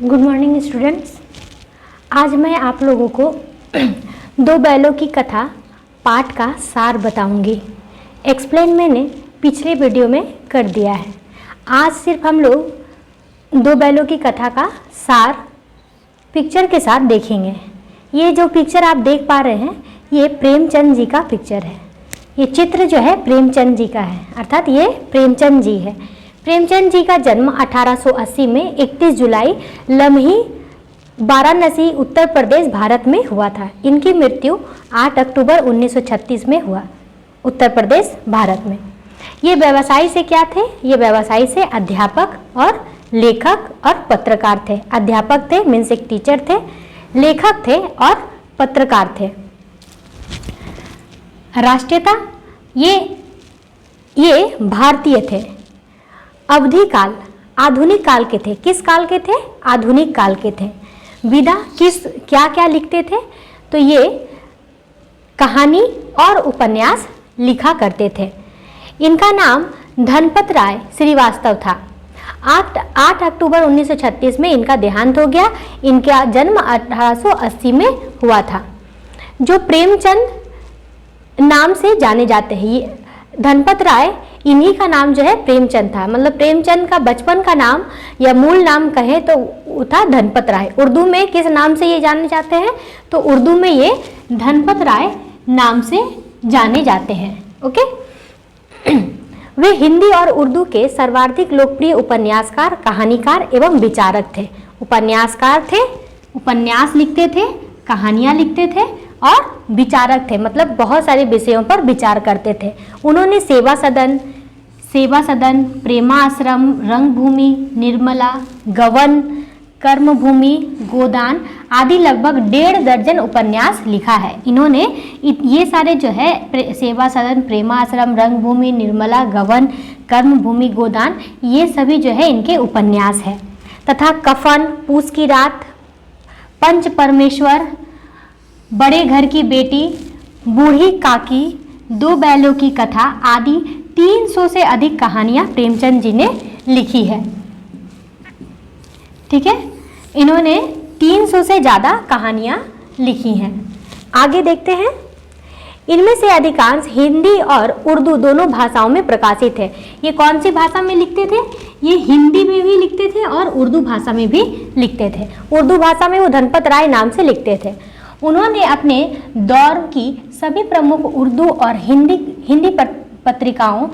Good morning students. आज मैं आप लोगों को दो बैलों की कथा पाठ का सार बताऊंगी। एक्सप्लेन मैंने पिछले वीडियो में कर दिया है। आज सिर्फ हम लोग दो बैलों की कथा का सार पिक्चर के साथ देखेंगे। ये जो पिक्चर आप देख पा रहे हैं ये प्रेमचंद जी का पिक्चर है। ये चित्र जो है प्रेमचंद जी का है, अर्थात ये प्रेमचंद जी है। प्रेमचंद जी का जन्म 1880 में 31 जुलाई लम्ही वाराणसी उत्तर प्रदेश भारत में हुआ था। इनकी मृत्यु 8 अक्टूबर 1936 में हुआ उत्तर प्रदेश भारत में। ये व्यवसाय से क्या थे? ये व्यवसाय से अध्यापक और लेखक और पत्रकार थे। अध्यापक थे मीन्स एक टीचर थे, लेखक थे और पत्रकार थे। राष्ट्रीयता ये भारतीय थे। अवधि काल आधुनिक काल के थे। किस काल के थे? आधुनिक काल के थे। विधा क्या क्या लिखते थे? तो ये कहानी और उपन्यास लिखा करते थे। इनका नाम धनपत राय श्रीवास्तव था। 8 अक्टूबर 1936 में इनका देहांत हो गया। इनका जन्म 1880 में हुआ था। जो प्रेमचंद नाम से जाने जाते हैं, ये धनपत राय, इन्हीं का नाम जो है प्रेमचंद था। मतलब प्रेमचंद का बचपन का नाम या मूल नाम कहे तो वो था धनपत राय। उर्दू में किस नाम से ये जाने जाते हैं? तो उर्दू में ये धनपत राय नाम से जाने जाते हैं। ओके। वे हिंदी और उर्दू के सर्वाधिक लोकप्रिय उपन्यासकार, कहानीकार एवं विचारक थे। उपन्यासकार थे, उपन्यास लिखते थे, कहानियाँ लिखते थे और विचारक थे, मतलब बहुत सारे विषयों पर विचार करते थे। उन्होंने सेवा सदन, प्रेमाश्रम, रंगभूमि, निर्मला, गवन, कर्मभूमि, गोदान आदि लगभग 1.5 दर्जन उपन्यास लिखा है। इन्होंने ये सारे जो है सेवा सदन, प्रेमाश्रम, रंगभूमि, निर्मला, गवन, कर्मभूमि, गोदान, ये सभी जो है इनके उपन्यास है। तथा कफन, पूस की रात, पंच परमेश्वर, बड़े घर की बेटी, बूढ़ी काकी, दो बैलों की कथा आदि 300 से अधिक कहानियां प्रेमचंद जी ने लिखी है। ठीक है, इन्होंने 300 से ज़्यादा कहानियां लिखी हैं। आगे देखते हैं। इनमें से अधिकांश हिंदी और उर्दू दोनों भाषाओं में प्रकाशित है। ये कौन सी भाषा में लिखते थे? ये हिंदी में भी लिखते थे और उर्दू भाषा में भी लिखते थे। उर्दू भाषा में वो धनपत राय नाम से लिखते थे। उन्होंने अपने दौर की सभी प्रमुख उर्दू और हिंदी पत्रिकाओं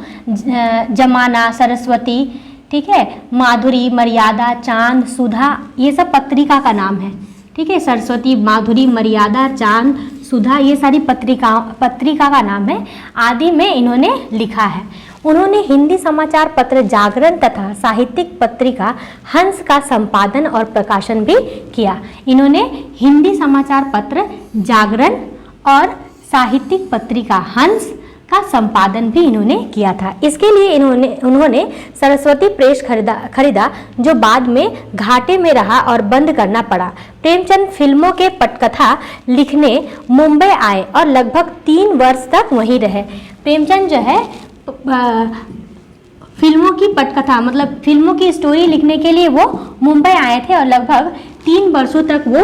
जमाना, सरस्वती, ठीक है, माधुरी, मर्यादा, चांद, सुधा, ये सब पत्रिका का नाम है। ठीक है, सरस्वती, माधुरी, मर्यादा, चांद, सुधा, ये सारी पत्रिका का नाम है। आदि में इन्होंने लिखा है। उन्होंने हिंदी समाचार पत्र जागरण तथा साहित्यिक पत्रिका हंस का संपादन और प्रकाशन भी किया। इन्होंने हिंदी समाचार पत्र जागरण और साहित्यिक पत्रिका हंस का संपादन भी इन्होंने किया था। इसके लिए उन्होंने सरस्वती प्रेस खरीदा जो बाद में घाटे में रहा और बंद करना पड़ा। प्रेमचंद फिल्मों के पटकथा लिखने मुंबई आए और लगभग 3 वर्ष तक वहीं रहे। प्रेमचंद जो है फिल्मों की पटकथा मतलब फिल्मों की स्टोरी लिखने के लिए वो मुंबई आए थे और लगभग 3 वर्षों तक वो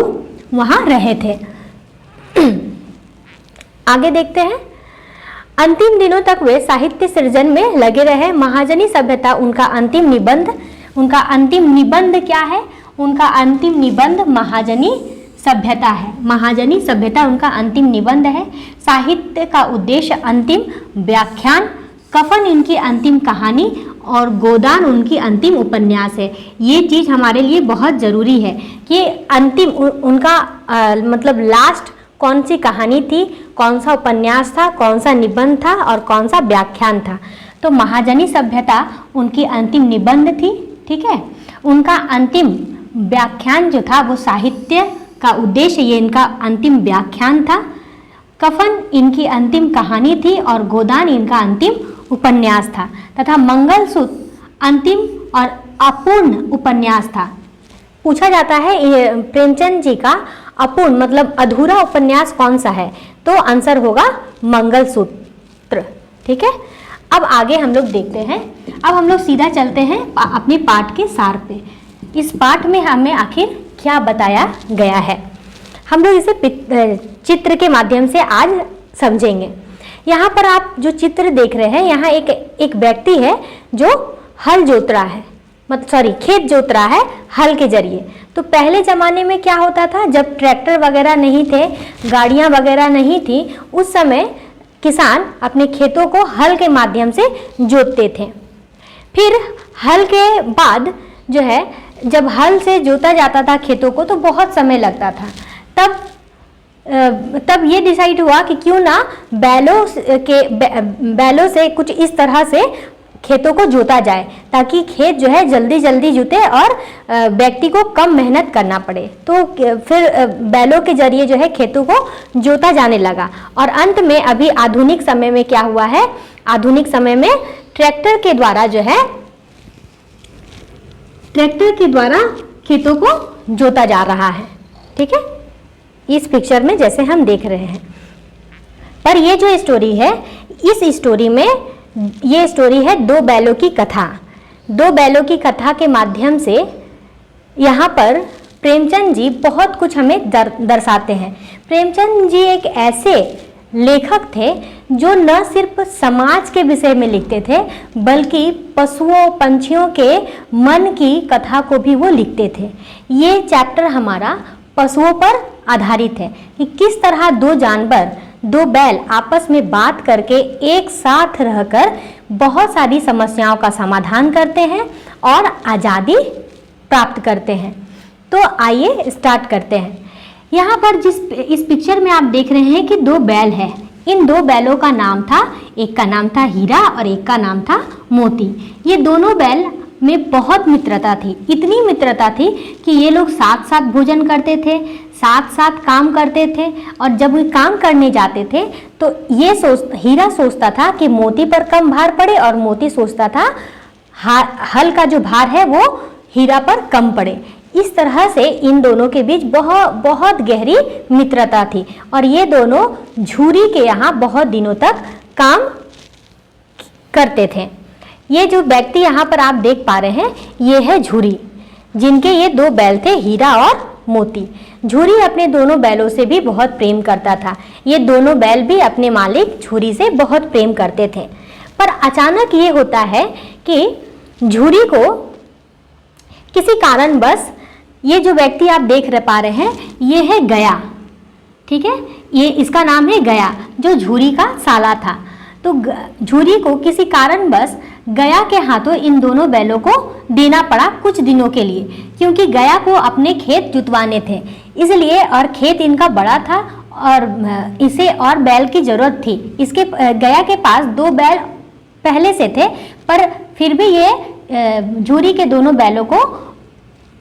वहाँ रहे थे। आगे देखते हैं। अंतिम दिनों तक वे साहित्य सृजन में लगे रहे। महाजनी सभ्यता उनका अंतिम निबंध क्या है? उनका अंतिम निबंध महाजनी सभ्यता है। महाजनी सभ्यता उनका अंतिम निबंध है। साहित्य का उद्देश्य अंतिम व्याख्यान, कफन इनकी अंतिम कहानी और गोदान उनकी अंतिम उपन्यास है। ये चीज़ हमारे लिए बहुत ज़रूरी है कि अंतिम उनका मतलब लास्ट कौन सी कहानी थी, कौन सा उपन्यास था, कौन सा निबंध था और कौन सा व्याख्यान था। तो महाजनी सभ्यता उनकी अंतिम निबंध थी। ठीक है, उनका अंतिम व्याख्यान जो था वो साहित्य का उद्देश्य, ये इनका अंतिम व्याख्यान था। कफन इनकी अंतिम कहानी थी और गोदान इनका अंतिम उपन्यास था तथा मंगलसूत्र अंतिम और अपूर्ण उपन्यास था। पूछा जाता है प्रेमचंद जी का अपूर्ण मतलब अधूरा उपन्यास कौन सा है? तो आंसर होगा मंगलसूत्र। ठीक है, अब आगे हम लोग देखते हैं। अब हम लोग सीधा चलते हैं अपने पाठ के सार पे। इस पाठ में हमें आखिर क्या बताया गया है, हम लोग इसे चित्र के माध्यम से आज समझेंगे। यहाँ पर आप जो चित्र देख रहे हैं, यहाँ एक व्यक्ति है जो हल जोत रहा है, खेत जोत रहा है हल के जरिए। तो पहले ज़माने में क्या होता था, जब ट्रैक्टर वगैरह नहीं थे, गाड़ियाँ वगैरह नहीं थी, उस समय किसान अपने खेतों को हल के माध्यम से जोतते थे। फिर हल के बाद जो है, जब हल से जोता जाता था खेतों को तो बहुत समय लगता था। तब ये डिसाइड हुआ कि क्यों ना बैलों से कुछ इस तरह से खेतों को जोता जाए, ताकि खेत जो है जल्दी जल्दी जुते और व्यक्ति को कम मेहनत करना पड़े। तो फिर बैलों के जरिए जो है खेतों को जोता जाने लगा। और अंत में अभी आधुनिक समय में क्या हुआ है, आधुनिक समय में ट्रैक्टर के द्वारा जो है, ट्रैक्टर के द्वारा खेतों को जोता जा रहा है। ठीक है, इस पिक्चर में जैसे हम देख रहे हैं। पर ये जो स्टोरी है, इस स्टोरी में ये स्टोरी है दो बैलों की कथा। दो बैलों की कथा के माध्यम से यहाँ पर प्रेमचंद जी बहुत कुछ हमें दर्शाते हैं। प्रेमचंद जी एक ऐसे लेखक थे जो न सिर्फ समाज के विषय में लिखते थे, बल्कि पशुओं पंछियों के मन की कथा को भी वो लिखते थे। ये चैप्टर हमारा पशुओं पर आधारित है कि किस तरह दो जानवर, दो बैल आपस में बात करके एक साथ रहकर बहुत सारी समस्याओं का समाधान करते हैं और आज़ादी प्राप्त करते हैं। तो आइए स्टार्ट करते हैं। यहाँ पर इस पिक्चर में आप देख रहे हैं कि दो बैल हैं। इन दो बैलों का नाम था, एक का नाम था हीरा और एक का नाम था मोती। ये दोनों बैल में बहुत मित्रता थी, इतनी मित्रता थी कि ये लोग साथ साथ भोजन करते थे, साथ साथ काम करते थे। और जब वो काम करने जाते थे तो हीरा सोचता था कि मोती पर कम भार पड़े, और मोती सोचता था हल का जो भार है वो हीरा पर कम पड़े। इस तरह से इन दोनों के बीच बहुत गहरी मित्रता थी। और ये दोनों झूरी के यहाँ बहुत दिनों तक काम करते थे। ये जो व्यक्ति यहाँ पर आप देख पा रहे हैं, ये है झूरी, जिनके ये दो बैल थे, हीरा और मोती। झूरी अपने दोनों बैलों से भी बहुत प्रेम करता था। ये दोनों बैल भी अपने मालिक झूरी से बहुत प्रेम करते थे। पर अचानक ये होता है कि झूरी को किसी कारणवश, ये जो व्यक्ति आप देख पा रहे हैं, ये है गया। ठीक है, ये इसका नाम है गया, जो झूरी का साला था। तो झूरी को किसी कारणवश गया के हाथों इन दोनों बैलों को देना पड़ा कुछ दिनों के लिए, क्योंकि गया को अपने खेत जुतवाने थे इसलिए, और खेत इनका बड़ा था और इसे और बैल की जरूरत थी। इसके गया के पास दो बैल पहले से थे, पर फिर भी ये झूरी के दोनों बैलों को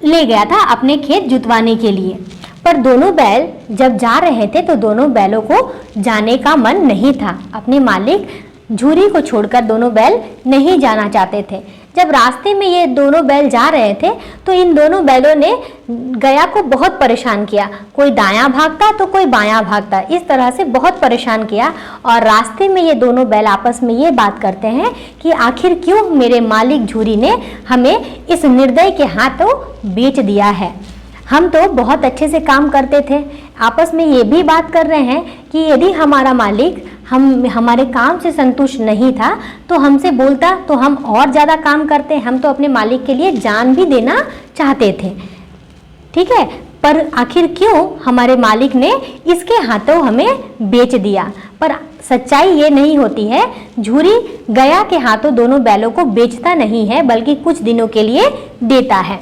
ले गया था अपने खेत जुतवाने के लिए। पर दोनों बैल जब जा रहे थे तो दोनों बैलों को जाने का मन नहीं था। अपने मालिक झूरी को छोड़कर दोनों बैल नहीं जाना चाहते थे। जब रास्ते में ये दोनों बैल जा रहे थे तो इन दोनों बैलों ने गया को बहुत परेशान किया। कोई दायां भागता तो कोई बायां भागता, इस तरह से बहुत परेशान किया। और रास्ते में ये दोनों बैल आपस में ये बात करते हैं कि आखिर क्यों मेरे मालिक झूरी ने हमें इस निर्दयी के हाथों बेच दिया है। हम तो बहुत अच्छे से काम करते थे। आपस में ये भी बात कर रहे हैं कि यदि हमारा मालिक हमारे काम से संतुष्ट नहीं था तो हमसे बोलता तो हम और ज़्यादा काम करते। हम तो अपने मालिक के लिए जान भी देना चाहते थे। ठीक है, पर आखिर क्यों हमारे मालिक ने इसके हाथों हमें बेच दिया। पर सच्चाई ये नहीं होती है, झूरी गया के हाथों दोनों बैलों को बेचता नहीं है, बल्कि कुछ दिनों के लिए देता है।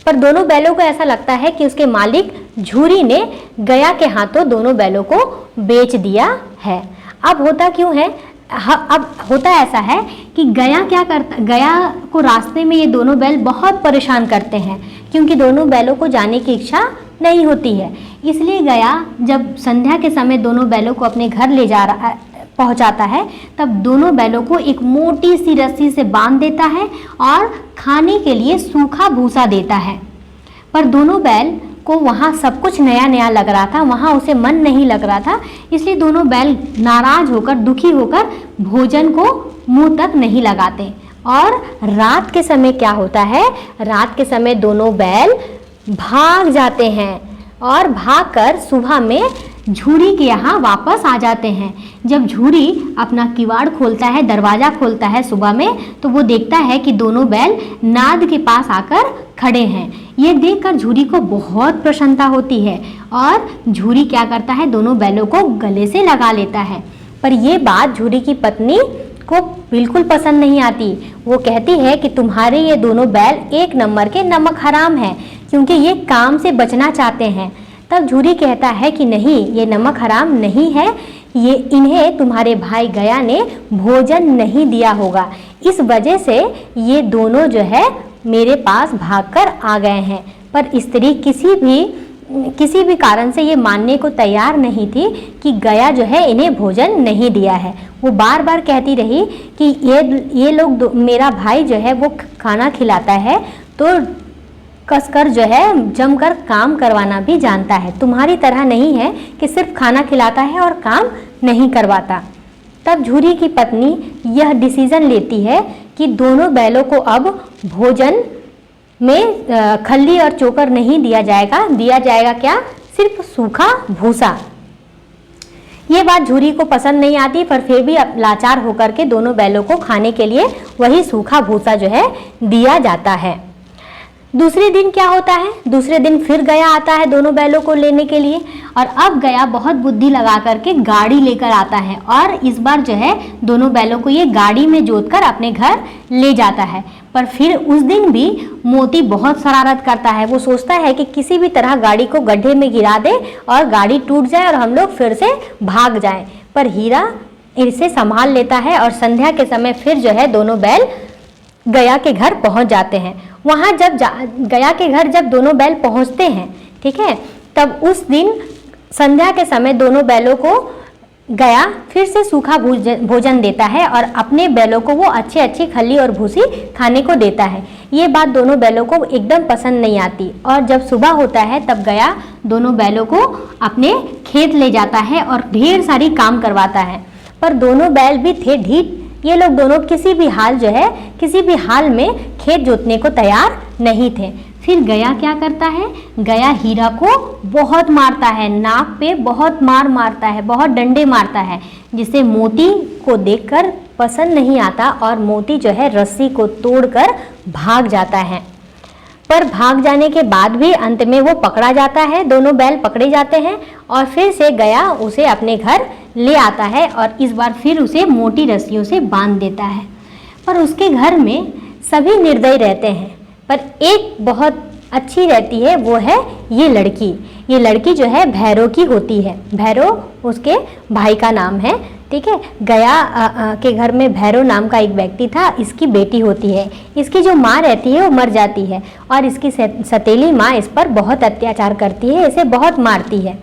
पर दोनों बैलों को ऐसा लगता है कि उसके मालिक झूरी ने गया के हाथों दोनों बैलों को बेच दिया है। अब होता क्यों है, अब होता ऐसा है कि गया क्या करता, गया को रास्ते में ये दोनों बैल बहुत परेशान करते हैं, क्योंकि दोनों बैलों को जाने की इच्छा नहीं होती है। इसलिए गया जब संध्या के समय दोनों बैलों को अपने घर ले जा रहा पहुंचाता है, तब दोनों बैलों को एक मोटी सी रस्सी से बांध देता है और खाने के लिए सूखा भूसा देता है। पर दोनों बैल को वहाँ सब कुछ नया नया लग रहा था, वहाँ उसे मन नहीं लग रहा था। इसलिए दोनों बैल नाराज होकर, दुखी होकर भोजन को मुंह तक नहीं लगाते। और रात के समय क्या होता है, रात के समय दोनों बैल भाग जाते हैं और भागकर सुबह में झूरी के यहाँ वापस आ जाते हैं। जब झूरी अपना किवाड़ खोलता है, दरवाज़ा खोलता है सुबह में, तो वो देखता है कि दोनों बैल नाद के पास आकर खड़े हैं। ये देखकर झूरी को बहुत प्रसन्नता होती है और झूरी क्या करता है, दोनों बैलों को गले से लगा लेता है। पर ये बात झूरी की पत्नी को बिल्कुल पसंद नहीं आती। वो कहती है कि तुम्हारे ये दोनों बैल एक नंबर के नमक हराम हैं, क्योंकि ये काम से बचना चाहते हैं। तब झूरी कहता है कि नहीं, ये नमक हराम नहीं है, ये इन्हें तुम्हारे भाई गया ने भोजन नहीं दिया होगा, इस वजह से ये दोनों जो है मेरे पास भागकर आ गए हैं। पर स्त्री किसी भी कारण से ये मानने को तैयार नहीं थी कि गया जो है इन्हें भोजन नहीं दिया है। वो बार बार कहती रही कि ये लोग मेरा भाई जो है वो खाना खिलाता है तो कसकर जो है जमकर काम करवाना भी जानता है, तुम्हारी तरह नहीं है कि सिर्फ खाना खिलाता है और काम नहीं करवाता। तब झूरी की पत्नी यह डिसीजन लेती है कि दोनों बैलों को अब भोजन में खल्ली और चोकर नहीं दिया जाएगा क्या, सिर्फ सूखा भूसा। ये बात झूरी को पसंद नहीं आती, पर फिर भी लाचार होकर के दोनों बैलों को खाने के लिए वही सूखा भूसा जो है दिया जाता है। दूसरे दिन क्या होता है, दूसरे दिन फिर गया आता है दोनों बैलों को लेने के लिए, और अब गया बहुत बुद्धि लगा करके गाड़ी लेकर आता है और इस बार जो है दोनों बैलों को ये गाड़ी में जोतकर अपने घर ले जाता है। पर फिर उस दिन भी मोती बहुत शरारत करता है। वो सोचता है कि किसी भी तरह गाड़ी को गड्ढे में गिरा दे और गाड़ी टूट जाए और हम लोग फिर से भाग जाएं। पर हीरा इसे संभाल लेता है और संध्या के समय फिर जो है दोनों बैल गया के घर पहुंच जाते हैं। वहाँ जब गया के घर जब दोनों बैल पहुंचते हैं, ठीक है, तब उस दिन संध्या के समय दोनों बैलों को गया फिर से सूखा भोजन देता है और अपने बैलों को वो अच्छी खल्ली और भूसी खाने को देता है। ये बात दोनों बैलों को एकदम पसंद नहीं आती और जब सुबह होता है तब गया दोनों बैलों को अपने खेत ले जाता है और ढेर सारी काम करवाता है। पर दोनों बैल भी थे ढीठ, ये लोग दोनों किसी भी हाल में खेत जोतने को तैयार नहीं थे। फिर गया क्या करता है, गया हीरा को बहुत मारता है, नाक पे बहुत मारता है, बहुत डंडे मारता है, जिसे मोती को देखकर पसंद नहीं आता और मोती जो है रस्सी को तोड़कर भाग जाता है। पर भाग जाने के बाद भी अंत में वो पकड़ा जाता है, दोनों बैल पकड़े जाते हैं और फिर से गया उसे अपने घर ले आता है और इस बार फिर उसे मोटी रस्सियों से बांध देता है। पर उसके घर में सभी निर्दयी रहते हैं, पर एक बहुत अच्छी रहती है, वो है ये लड़की जो है भैरव की होती है। भैरव उसके भाई का नाम है, ठीक है। गया के घर में भैरव नाम का एक व्यक्ति था, इसकी बेटी होती है। इसकी जो माँ रहती है वो मर जाती है और इसकी सतीली माँ इस पर बहुत अत्याचार करती है, इसे बहुत मारती है।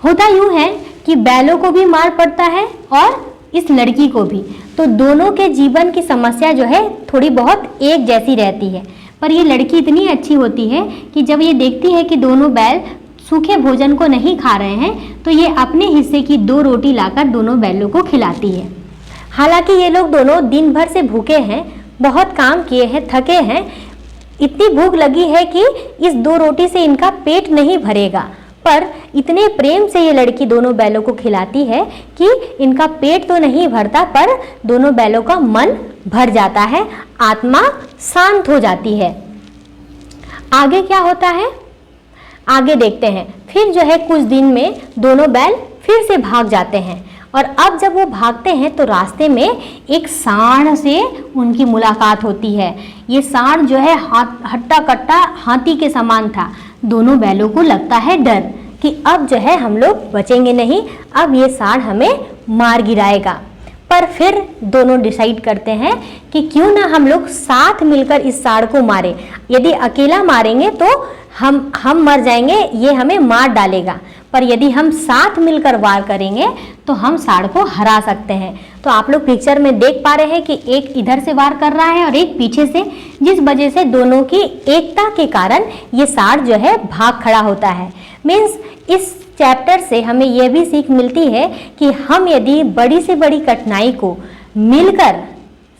होता यूँ है कि बैलों को भी मार पड़ता है और इस लड़की को भी, तो दोनों के जीवन की समस्या जो है थोड़ी बहुत एक जैसी रहती है। पर ये लड़की इतनी अच्छी होती है कि जब ये देखती है कि दोनों बैल सूखे भोजन को नहीं खा रहे हैं तो ये अपने हिस्से की 2 रोटी लाकर दोनों बैलों को खिलाती है। हालांकि ये लोग दोनों दिन भर से भूखे हैं, बहुत काम किए हैं, थके हैं, इतनी भूख लगी है कि इस 2 रोटी से इनका पेट नहीं भरेगा। पर इतने प्रेम से ये लड़की दोनों बैलों को खिलाती है कि इनका पेट तो नहीं भरता पर दोनों बैलों का मन भर जाता है, आत्मा शांत हो जाती है। आगे क्या होता है, आगे देखते हैं। फिर जो है कुछ दिन में दोनों बैल फिर से भाग जाते हैं और अब जब वो भागते हैं तो रास्ते में एक सांड से उनकी मुलाकात होती है। ये सांड जो है हट्टा कट्टा हाथी के समान था। दोनों बैलों को लगता है डर कि अब जो है हम लोग बचेंगे नहीं, अब ये सांड हमें मार गिराएगा। पर फिर दोनों डिसाइड करते हैं कि क्यों ना हम लोग साथ मिलकर इस सांड को मारें। यदि अकेला मारेंगे तो हम मर जाएंगे, ये हमें मार डालेगा, पर यदि हम साथ मिलकर वार करेंगे तो हम सांड को हरा सकते हैं। तो आप लोग पिक्चर में देख पा रहे हैं कि एक इधर से वार कर रहा है और एक पीछे से, जिस वजह से दोनों की एकता के कारण ये सांड जो है भाग खड़ा होता है। मीन्स इस चैप्टर से हमें यह भी सीख मिलती है कि हम यदि बड़ी से बड़ी कठिनाई को मिलकर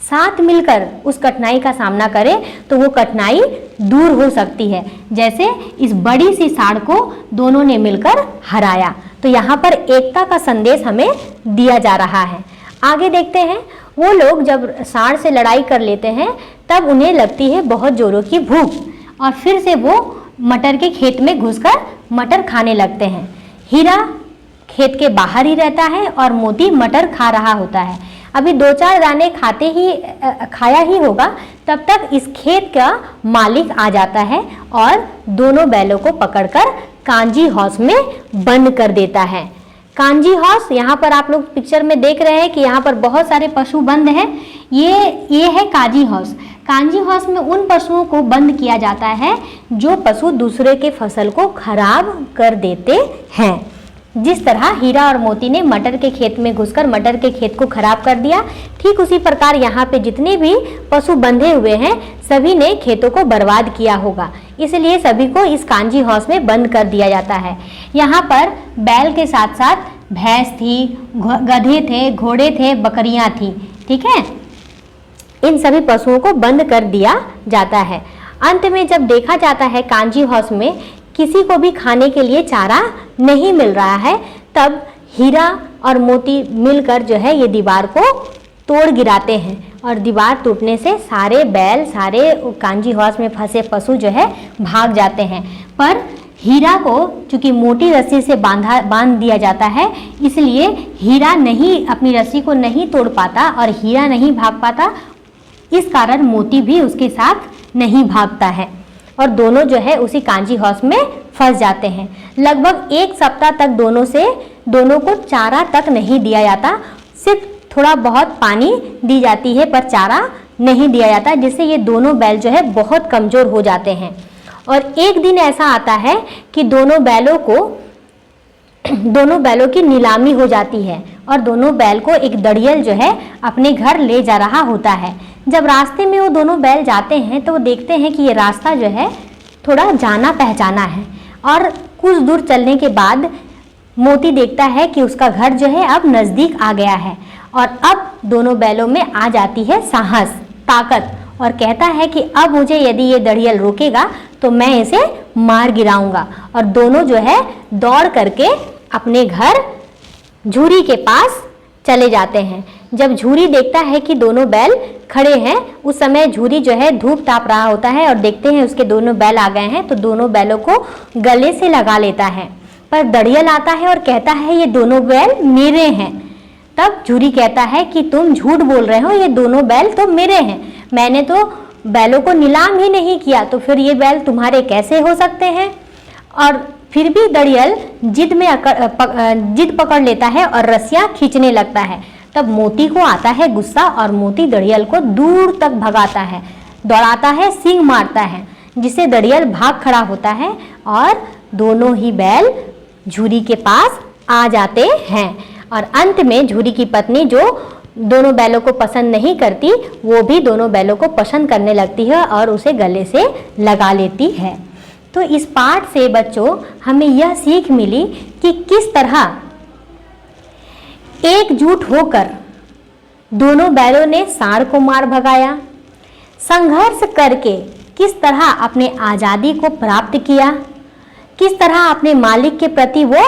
साथ मिलकर उस कठिनाई का सामना करें तो वो कठिनाई दूर हो सकती है। जैसे इस बड़ी सी सांड को दोनों ने मिलकर हराया। तो यहाँ पर एकता का संदेश हमें दिया जा रहा है। आगे देखते हैं, वो लोग जब सांड से लड़ाई कर लेते हैं तब उन्हें लगती है बहुत जोरों की भूख और फिर से वो मटर के खेत में घुसकर मटर खाने लगते हैं। हीरा खेत के बाहर ही रहता है और मोती मटर खा रहा होता है। अभी 2-4 दाने खाया ही होगा, तब तक इस खेत का मालिक आ जाता है और दोनों बैलों को पकड़कर कांजी हाउस में बंद कर देता है। कांजी हाउस, यहाँ पर आप लोग पिक्चर में देख रहे हैं कि यहाँ पर बहुत सारे पशु बंद हैं। ये है कांजी हाउस। कांजी हाउस में उन पशुओं को बंद किया जाता है जो पशु दूसरे के फसल को खराब कर देते हैं। जिस तरह हीरा और मोती ने मटर के खेत में घुसकर मटर के खेत को खराब कर दिया, ठीक उसी प्रकार यहाँ पे जितने भी पशु बंधे हुए हैं सभी ने खेतों को बर्बाद किया होगा, इसलिए सभी को इस कांजी हाउस में बंद कर दिया जाता है। यहाँ पर बैल के साथ साथ भैंस थी, गधे थे, घोड़े थे, बकरियाँ थी, ठीक है। इन सभी पशुओं को बंद कर दिया जाता है। अंत में जब देखा जाता है कांजी हाउस में किसी को भी खाने के लिए चारा नहीं मिल रहा है, तब हीरा और मोती मिलकर जो है ये दीवार को तोड़ गिराते हैं और दीवार टूटने से सारे बैल, सारे कांजी हाउस में फंसे पशु जो है भाग जाते हैं। पर हीरा को चूंकि मोटी रस्सी से बांध दिया जाता है, इसलिए हीरा नहीं अपनी रस्सी को नहीं तोड़ पाता और हीरा नहीं भाग पाता। इस कारण मोती भी उसके साथ नहीं भागता है और दोनों जो है उसी कांजी हाउस में फंस जाते हैं। लगभग 1 सप्ताह तक दोनों को चारा तक नहीं दिया जाता, सिर्फ थोड़ा बहुत पानी दी जाती है पर चारा नहीं दिया जाता, जिससे ये दोनों बैल जो है बहुत कमज़ोर हो जाते हैं। और एक दिन ऐसा आता है कि दोनों बैलों की नीलामी हो जाती है और दोनों बैल को एक दड़ियल जो है अपने घर ले जा रहा होता है। जब रास्ते में वो दोनों बैल जाते हैं तो वो देखते हैं कि ये रास्ता जो है थोड़ा जाना पहचाना है और कुछ दूर चलने के बाद मोती देखता है कि उसका घर जो है अब नज़दीक आ गया है और अब दोनों बैलों में आ जाती है साहस, ताकत और कहता है कि अब मुझे यदि ये दड़ियल रोकेगा तो मैं इसे मार गिराऊंगा। और दोनों जो है दौड़ करके अपने घर झूरी के पास चले जाते हैं। जब झूरी देखता है कि दोनों बैल खड़े हैं, उस समय झूरी जो है धूप ताप रहा होता है और देखते हैं उसके दोनों बैल आ गए हैं, तो दोनों बैलों को गले से लगा लेता है। पर दड़ियल आता है और कहता है ये दोनों बैल मेरे हैं। तब झूरी कहता है कि तुम झूठ बोल रहे हो, ये दोनों बैल तो मेरे हैं, मैंने तो बैलों को नीलाम ही नहीं किया, तो फिर ये बैल तुम्हारे कैसे हो सकते हैं। और फिर भी दड़ियल जिद पकड़ लेता है और रस्सियाँ खींचने लगता है। तब मोती को आता है गुस्सा और मोती दड़ियल को दूर तक भगाता है, दौड़ाता है, सींग मारता है, जिससे दड़ियल भाग खड़ा होता है और दोनों ही बैल झूरी के पास आ जाते हैं। और अंत में झूरी की पत्नी, जो दोनों बैलों को पसंद नहीं करती, वो भी दोनों बैलों को पसंद करने लगती है और उसे गले से लगा लेती है। तो इस पाठ से बच्चों हमें यह सीख मिली कि किस तरह एकजुट होकर दोनों बैलों ने सांड को मार भगाया, संघर्ष करके किस तरह अपने आज़ादी को प्राप्त किया, किस तरह अपने मालिक के प्रति वो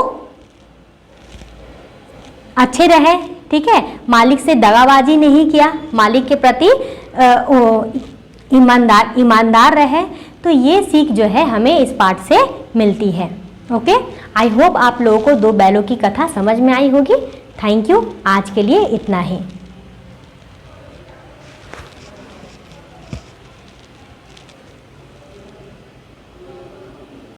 अच्छे रहे, ठीक है, मालिक से दगाबाजी नहीं किया, मालिक के प्रति ईमानदार रहे। तो ये सीख जो है हमें इस पाठ से मिलती है। ओके, आई होप आप लोगों को 2 बैलों की कथा समझ में आई होगी। थैंक यू, आज के लिए इतना ही।